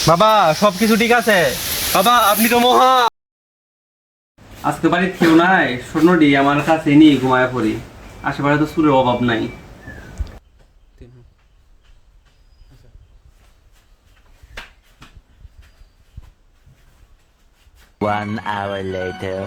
বাবা সবকিছু ঠিক আছে? বাবা আপনি তো মহা। আজকে বাড়িতে কেউ নাই, স্বর্ণডি আমার কাছে নিয়ে ঘুমায় পড়ি। আশেপাশে তো চুরের অভাব নাই। One hour later.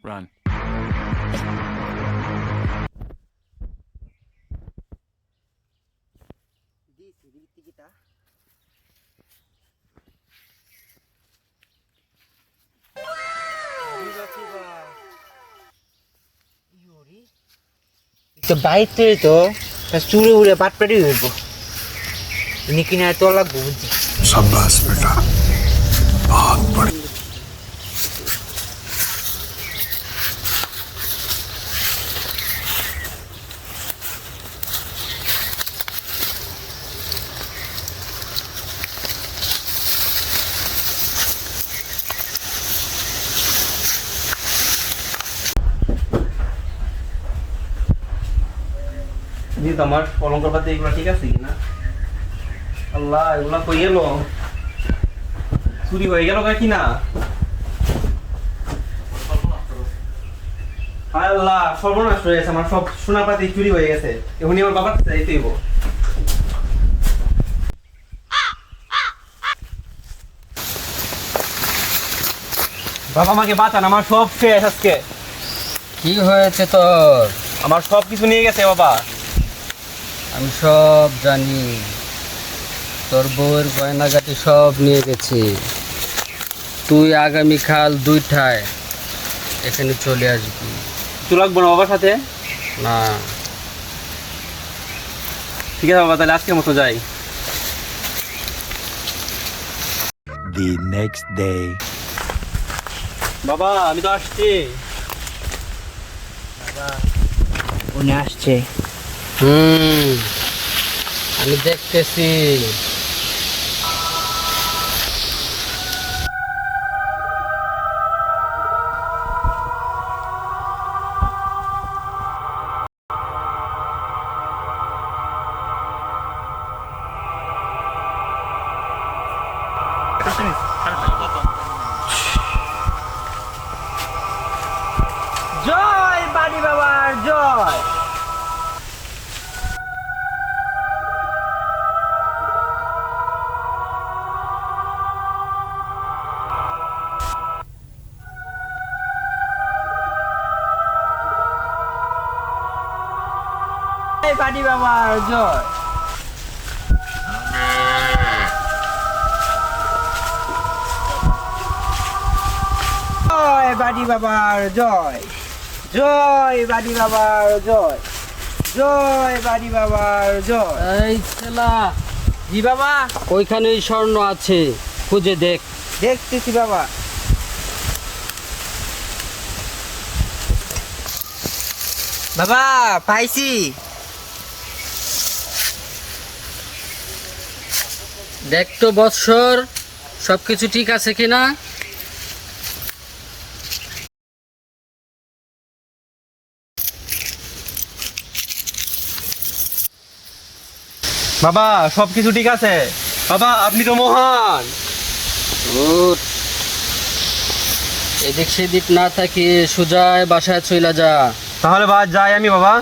Run. তো বাইতে তো চুড়ে উড়ে পাট পাটি হইব ইনি কিনা তো লাগবো বুঝছি। शाबाश बेटा बहुत बड़ी জি তোমার অলঙ্কার পাতি এগুলো ঠিক আছে কিনা? আল্লাহ এগুলা কই গেল? চুরি হয়ে গেল কি না? হায় আল্লাহ সর্বনাশ হয়ে গেছে, আমার সব সোনাপাতি চুরি হয়ে গেছে। এখনই আমার বাবার কাছে যাইতে হইব। বাবা আমাকে বাঁচান, আমার সব শেষ আজকে। কি হয়েছে তোর? আমার সব কিছু নিয়ে গেছে বাবা। আমি সব জানি, তোর বউয়ের গয়নাগাটি সব নিয়ে গেছি। তুই আগামীকাল 2টায় এখানে চলে আসবি। তুই লাগবো না বাবার সাথে? না, ঠিক আছে বাবা, তাহলে আজকের মতো যাই। The next day. বাবা আমি তো আসছি। উনি আসছে। আমি দেখতেছি। জয় বাড়ি বাবার জয়। বাড়ি বাবার জয়। জয় বাড়ি বাবার জয়। জয় বাড়ি বাবার জয়। জয় বাড়ি বাবার জয়। এই ছেলা, জি বাবা, ওইখানেই স্বর্ণ আছে, খুঁজে দেখ। দেখতেছি বাবা। বাবা পাইছি। দেখ তো বৎসর, সব কিছু ঠিক আছে কিনা? বাবা সবকিছু ঠিক আছে? বাবা আপনি তো মহান। উঠ, এদিক সেদিক না থাকি সোজায় বাসায় চইলা যা। তাহলে যাই আমি বাবা।